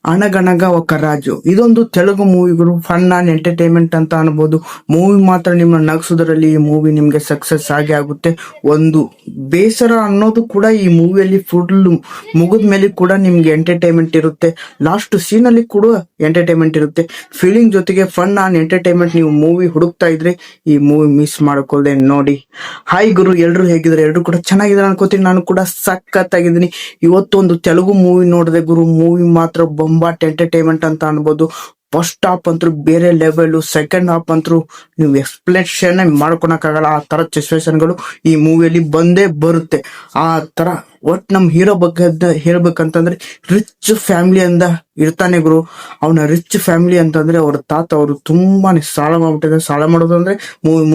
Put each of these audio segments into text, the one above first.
ಅಣಗಣಗ ఒక ರಾಜು ಇದೊಂದು ತೆಲುಗು ಮೂವಿಗಳು ಫನ್ ಅಂಡ್ ಎಂಟರ್ಟೈನ್ಮೆಂಟ್ ಅಂತ ಅನ್ಬೋದು. ಮೂವಿ ಮಾತ್ರ ನಿಮ್ಮ ನಗಿಸೋದ್ರಲ್ಲಿ ಈ ಮೂವಿ ನಿಮ್ಗೆ ಸಕ್ಸಸ್ ಆಗಿ ಆಗುತ್ತೆ. ಒಂದು ಬೇಸರ ಅನ್ನೋದು ಕೂಡ ಈ ಮೂವಿಯಲ್ಲಿ ಫುಲ್ ಮುಗಿದ ಮೇಲೆ ಕೂಡ ನಿಮ್ಗೆ ಎಂಟರ್ಟೈನ್ಮೆಂಟ್ ಇರುತ್ತೆ. ಲಾಸ್ಟ್ ಸೀನ್ ಅಲ್ಲಿ ಕೂಡ ಎಂಟರ್ಟೈನ್ಮೆಂಟ್ ಇರುತ್ತೆ. ಫೀಲಿಂಗ್ ಜೊತೆಗೆ ಫನ್ ಅಂಡ್ ಎಂಟರ್ಟೈನ್ಮೆಂಟ್ ನೀವು ಮೂವಿ ಹುಡುಕ್ತಾ ಇದ್ರೆ ಈ ಮೂವಿ ಮಿಸ್ ಮಾಡ್ಕೊಳ್ಳದೆ ನೋಡಿ. ಹಾಯ್ ಗುರು, ಎಲ್ರು ಹೇಗಿದ್ದಾರೆ? ಎಲ್ರು ಕೂಡ ಚೆನ್ನಾಗಿದ್ದಾರೆ ಅನ್ಕೋತೀನಿ. ನಾನು ಕೂಡ ಸಖತ್ತಾಗಿದ್ದೀನಿ. ಇವತ್ತು ಒಂದು ತೆಲುಗು ಮೂವಿ ನೋಡಿದೆ ಗುರು. ಮೂವಿ ಮಾತ್ರ ಬೊಂಬಾಟ್ ಎಂಟರ್ಟೈನ್ಮೆಂಟ್ ಅಂತ ಅನ್ಬೋದು. ಫಸ್ಟ್ ಹಾಫ್ ಅಂತೂ ಬೇರೆ ಲೆವೆಲ್, ಸೆಕೆಂಡ್ ಹಾಫ್ ಅಂತೂ ನೀವು ಎಕ್ಸ್ಪ್ಲೇಷನ್ ಮಾಡ್ಕೊಳಕ್ಕಾಗಲ್ಲ. ಆ ತರ ಸಿಚುವೇಶನ್ಗಳು ಈ ಮೂವಿಯಲ್ಲಿ ಬಂದೇ ಬರುತ್ತೆ. ಆ ತರ ಒಟ್ ನಮ್ ಹೀರೋ ಬಗ್ಗೆ ಹೇಳ್ಬೇಕಂತಂದ್ರೆ ರಿಚ್ ಫ್ಯಾಮಿಲಿ ಅಂದ ಇರ್ತಾನೆ ಗುರು. ಅವನ ರಿಚ್ ಫ್ಯಾಮಿಲಿ ಅಂತಂದ್ರೆ ಅವ್ರ ತಾತ ಅವರು ತುಂಬಾನೇ ಸಾಲ ಮಾಡ್ಬಿಟ್ಟಿದ್ದಾರೆ. ಸಾಲ ಮಾಡೋದು ಅಂದ್ರೆ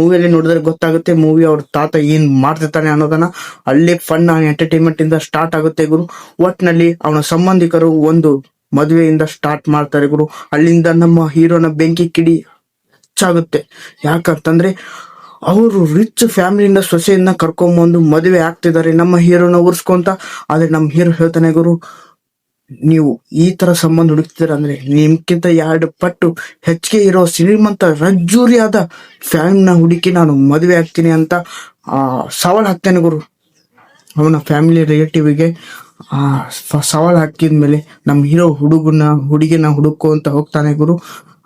ಮೂವಿಯಲ್ಲಿ ನೋಡಿದ್ರೆ ಗೊತ್ತಾಗುತ್ತೆ ಮೂವಿ ಅವ್ರ ತಾತ ಏನ್ ಮಾಡ್ತಿರ್ತಾನೆ ಅನ್ನೋದನ್ನ. ಅಲ್ಲೇ ಫನ್ ಎಂಟರ್ಟೈನ್ಮೆಂಟ್ ಇಂದ ಸ್ಟಾರ್ಟ್ ಆಗುತ್ತೆ ಗುರು. ಒಟ್ನಲ್ಲಿ ಅವನ ಸಂಬಂಧಿಕರು ಒಂದು ಮದುವೆಯಿಂದ ಸ್ಟಾರ್ಟ್ ಮಾಡ್ತಾರೆ ಗುರು. ಅಲ್ಲಿಂದ ನಮ್ಮ ಹೀರೋನ ಬೆಂಕಿ ಕಿಡಿ ಹೆಚ್ಚಾಗುತ್ತೆ. ಯಾಕಂತಂದ್ರೆ ಅವರು ರಿಚ್ ಫ್ಯಾಮಿಲಿಯಿಂದ ಸೊಸೆಯನ್ನ ಕರ್ಕೊಂಡ್ಬಂದು ಮದುವೆ ಆಗ್ತಿದ್ದಾರೆ ನಮ್ಮ ಹೀರೋನ ಉರ್ಸ್ಕೊಂತ. ಆದ್ರೆ ನಮ್ಮ ಹೀರೋ ಹೇಳ್ತಾನೆ ಗುರು, ನೀವು ಈ ತರ ಸಂಬಂಧ ಹುಡುಕ್ತಿದ್ರ ಅಂದ್ರೆ ನಿಮ್ಗಿಂತ 2 ಪಟ್ಟು ಹೆಚ್ಚಿಗೆ ಇರೋ ಶ್ರೀಮಂತ ಲಕ್ಸುರಿ ಆದ ಫ್ಯಾಮಿಲಿನ ಹುಡುಕಿ ನಾನು ಮದುವೆ ಆಗ್ತೀನಿ ಅಂತ ಸವಾಲ್ ಹಾಕ್ತೇನೆ ಗುರು. ಅವನ ಫ್ಯಾಮಿಲಿ ರಿಲೇಟಿವ್ಗೆ ಸವಾಲ್ ಹಾಕಿದ್ಮೇಲೆ ನಮ್ಮ ಹೀರೋ ಹುಡುಗಿನ ಹುಡುಕೋ ಅಂತ ಹೋಗ್ತಾನೆ ಗುರು.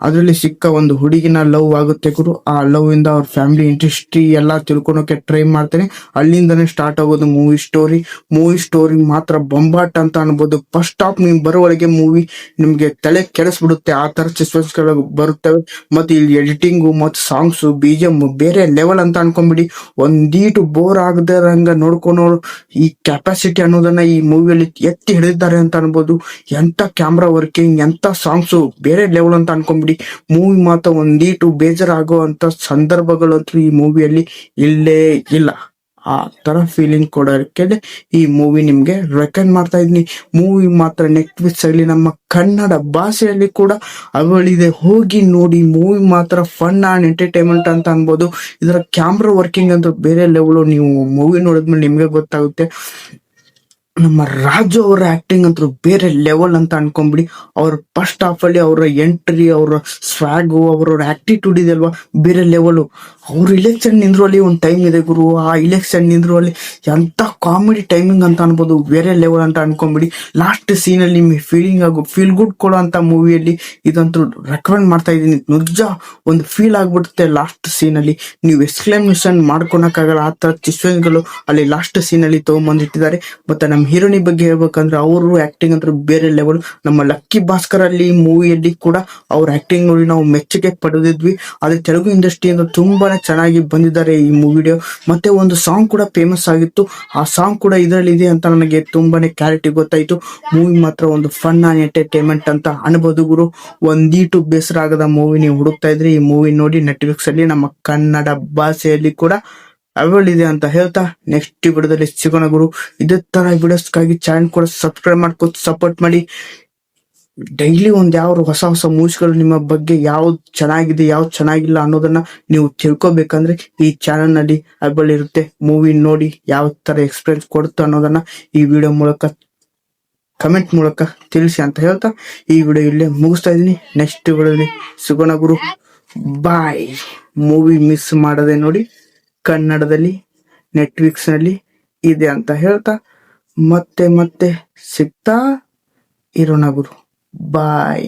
ಅದರಲ್ಲಿ ಸಿಕ್ಕ ಒಂದು ಹುಡುಗಿನ ಲವ್ ಆಗುತ್ತೆ ಗುರು. ಆ ಲವ್ ಇಂದ ಅವ್ರ ಫ್ಯಾಮಿಲಿ ಇಂಡಸ್ಟ್ರಿ ಎಲ್ಲ ತಿಳ್ಕೊಳಕ್ಕೆ ಟ್ರೈ ಮಾಡ್ತಾನೆ. ಅಲ್ಲಿಂದನೇ ಸ್ಟಾರ್ಟ್ ಆಗೋದು ಮೂವಿ ಸ್ಟೋರಿ. ಮೂವಿ ಸ್ಟೋರಿ ಮಾತ್ರ ಬೊಂಬಾಟ್ ಅಂತ ಅನ್ಬೋದು. ಫಸ್ಟ್ ಹಾಫ್ ನೀವು ಬರೋವರೆಗೆ ಮೂವಿ ನಿಮ್ಗೆ ತಲೆ ಕೆಡಿಸ್ಬಿಡುತ್ತೆ. ಆ ತರ ಸಿಚುವೇಶನ್ಗಳು ಬರುತ್ತವೆ. ಮತ್ತೆ ಇಲ್ಲಿ ಎಡಿಟಿಂಗು ಮತ್ತು ಸಾಂಗ್ಸು BGM ಬೇರೆ ಲೆವೆಲ್ ಅಂತ ಅನ್ಕೊಂಡ್ಬಿಡಿ. ಒಂದೀಟು ಬೋರ್ ಆಗದಂಗ ನೋಡ್ಕೊಂಡು ಈ ಕೆಪಾಸಿಟಿ ಅನ್ನೋದನ್ನ ಈ ಮೂವಿಯಲ್ಲಿ ಎತ್ತಿ ಹಿಡಿದಿದ್ದಾರೆ ಅಂತ ಅನ್ಬೋದು. ಎಂತ ಕ್ಯಾಮ್ರಾ ವರ್ಕಿಂಗ್, ಎಂತ ಸಾಂಗ್ಸು ಬೇರೆ ಲೆವೆಲ್ ಅಂತ ಅನ್ಕೊಂಡ್ಬಿಡಿ. ಮೂವಿ ಮಾತ್ರ ಒಂದೀಟು ಬೇಜಾರಾಗುವಂತ ಸಂದರ್ಭಗಳಂತೂ ಈ ಮೂವಿಯಲ್ಲಿ ಇಲ್ಲೇ ಇಲ್ಲ. ಆ ತರ ಫೀಲಿಂಗ್ ಕೊಡೋಕೆ ಈ ಮೂವಿ ನಿಮ್ಗೆ ರೆಕಮೆಂಡ್ ಮಾಡ್ತಾ ಇದೀನಿ. ಮೂವಿ ಮಾತ್ರ ನೆಟ್ಫ್ಲಿಕ್ಸ್ ಅಲ್ಲಿ ನಮ್ಮ ಕನ್ನಡ ಭಾಷೆಯಲ್ಲಿ ಕೂಡ ಅವಳಿದೆ, ಹೋಗಿ ನೋಡಿ. ಮೂವಿ ಮಾತ್ರ ಫನ್ ಅಂಡ್ ಎಂಟರ್ಟೈನ್ಮೆಂಟ್ ಅಂತ ಅನ್ಬೋದು. ಇದರ ಕ್ಯಾಮ್ರಾ ವರ್ಕಿಂಗ್ ಅಂತ ಬೇರೆ ಲೆವೆಲ್. ನೀವು ಮೂವಿ ನೋಡಿದ್ಮೇಲೆ ನಿಮ್ಗೆ ಗೊತ್ತಾಗುತ್ತೆ. ನಮ್ಮ ರಾಜು ಅವರ ಆಕ್ಟಿಂಗ್ ಅಂತೂ ಬೇರೆ ಲೆವೆಲ್ ಅಂತ ಅನ್ಕೊಂಬಿಡಿ. ಅವ್ರ ಫಸ್ಟ್ ಹಾಫ್ ಅಲ್ಲಿ ಅವರ ಎಂಟ್ರಿ, ಅವರ ಸ್ವ್ಯಾಗು, ಅವರ ಆಟಿಟ್ಯೂಡ್ ಇದೆ ಅಲ್ವಾ, ಬೇರೆ ಲೆವೆಲ್. ಅವ್ರು ಇಲೆಕ್ಷನ್ ನಿಂದ್ರಲ್ಲಿ ಒಂದು ಟೈಮ್ ಇದೆ ಗುರು. ಆ ಇಲೆಕ್ಷನ್ ನಿಂದ್ರಲ್ಲಿ ಎಂತ ಕಾಮಿಡಿ ಟೈಮಿಂಗ್ ಅಂತ ಅನ್ಬೋದು. ಬೇರೆ ಲೆವೆಲ್ ಅಂತ ಅನ್ಕೊಂಬಿಡಿ. ಲಾಸ್ಟ್ ಸೀನ್ ಅಲ್ಲಿ ನಿಮಗೆ ಫೀಲ್ ಗುಡ್ ಕೊಡೋ ಅಂತ ಮೂವಿಯಲ್ಲಿ ಇದಂತೂ ರೆಕಮೆಂಡ್ ಮಾಡ್ತಾ ಇದೀನಿ. ನಿಜ ಒಂದು ಫೀಲ್ ಆಗ್ಬಿಡುತ್ತೆ ಲಾಸ್ಟ್ ಸೀನ್ ಅಲ್ಲಿ. ನೀವು ಎಕ್ಸ್ಕ್ಲಮೇಷನ್ ಮಾಡ್ಕೊಳಕ್ಕಾಗಲ್ಲ. ಆ ತರ ಸಿಚುವೇಶನ್ಗಳು ಅಲ್ಲಿ ಲಾಸ್ಟ್ ಸೀನ್ ಅಲ್ಲಿ ತಗೊಂಡ್ಬಂದಿಟ್ಟಿದ್ದಾರೆ. ಮತ್ತೆ ನಮ್ಮ ಹೀರೋನಿ ಬಗ್ಗೆ ಹೇಳ್ಬೇಕಂದ್ರೆ ಅವರು ಆಕ್ಟಿಂಗ್ ಅಂತ ಬೇರೆ ಲೆವೆಲ್. ನಮ್ಮ ಲಕ್ಕಿ ಭಾಸ್ಕರ್ ಅಲ್ಲಿ ಮೂವಿಯಲ್ಲಿ ಕೂಡ ಅವ್ರ ಆಕ್ಟಿಂಗ್ ನೋಡಿ ನಾವು ಮೆಚ್ಚುಗೆ ಪಡೆದಿದ್ವಿ. ಆದ್ರೆ ತೆಲುಗು ಇಂಡಸ್ಟ್ರಿಯಿಂದ ತುಂಬಾನೇ ಚೆನ್ನಾಗಿ ಬಂದಿದ್ದಾರೆ ಈ ಮೂವಿಡಿಯೋ. ಮತ್ತೆ ಒಂದು ಸಾಂಗ್ ಕೂಡ ಫೇಮಸ್ ಆಗಿತ್ತು. ಆ ಸಾಂಗ್ ಕೂಡ ಇದರಲ್ಲಿ ಇದೆ ಅಂತ ನನಗೆ ತುಂಬಾನೇ ಕ್ಲಾರಿಟಿ ಗೊತ್ತಾಯ್ತು. ಮೂವಿ ಮಾತ್ರ ಒಂದು ಫನ್ ಅಂಡ್ ಎಂಟರ್ಟೈನ್ಮೆಂಟ್ ಅಂತ ಅನ್ಬೋದು ಗುರು. ಒಂದೀಟು ಬೇಸರ ಆಗದ ಮೂವಿ ನೀವು ಹುಡುಕ್ತಾ ಇದ್ರೆ ಈ ಮೂವಿ ನೋಡಿ. ನೆಟ್ಫ್ಲಿಕ್ಸ್ ಅಲ್ಲಿ ನಮ್ಮ ಕನ್ನಡ ಭಾಷೆಯಲ್ಲಿ ಕೂಡ ಅವೈಲೇಬಲ್ ಇದೆ ಅಂತ ಹೇಳ್ತಾ ನೆಕ್ಸ್ಟ್ ವಿಡಿಯೋದಲ್ಲಿ ಸಿಗೋಣ ಗುರು. ಇದೇ ತರ ವಿಡಿಯೋಸ್ಗಾಗಿ ಚಾನೆಲ್ ಕೂಡ ಸಬ್ಸ್ಕ್ರೈಬ್ ಮಾಡ್ಕೊಂಡು ಸಪೋರ್ಟ್ ಮಾಡಿ. ಡೈಲಿ ಒಂದ್ ಯಾವ ಹೊಸ ಮೂವೀಸ್ಗಳು ನಿಮ್ಮ ಬಗ್ಗೆ ಯಾವ್ದು ಚೆನ್ನಾಗಿದೆ ಯಾವ್ದು ಚೆನ್ನಾಗಿಲ್ಲ ಅನ್ನೋದನ್ನ ನೀವು ತಿಳ್ಕೊಬೇಕಂದ್ರೆ ಈ ಚಾನೆಲ್ ನಲ್ಲಿ ಅವೈಲೇಬಲ್ ಇರುತ್ತೆ. ಮೂವಿ ನೋಡಿ ಯಾವ ತರ ಎಕ್ಸ್ಪೀರಿಯನ್ಸ್ ಕೊಡುತ್ತೆ ಅನ್ನೋದನ್ನ ಈ ವಿಡಿಯೋ ಮೂಲಕ ಕಮೆಂಟ್ ಮೂಲಕ ತಿಳಿಸಿ ಅಂತ ಹೇಳ್ತಾ ಈ ವಿಡಿಯೋ ಇಲ್ಲೇ ಮುಗಿಸ್ತಾ ಇದೀನಿ. ನೆಕ್ಸ್ಟ್ ವಿಡಿಯೋದಲ್ಲಿ ಸಿಗೋಣ ಗುರು. ಬಾಯ್. ಮೂವಿ ಮಿಸ್ ಮಾಡದೆ ನೋಡಿ. ಕನ್ನಡದಲ್ಲಿ ನೆಟ್ಫ್ಲಿಕ್ಸ್ ನಲ್ಲಿ ಇದೆ ಅಂತ ಹೇಳ್ತಾ ಮತ್ತೆ ಸಿಗ್ತಾ ಇರೋಣ ಗುರು. ಬಾಯ್.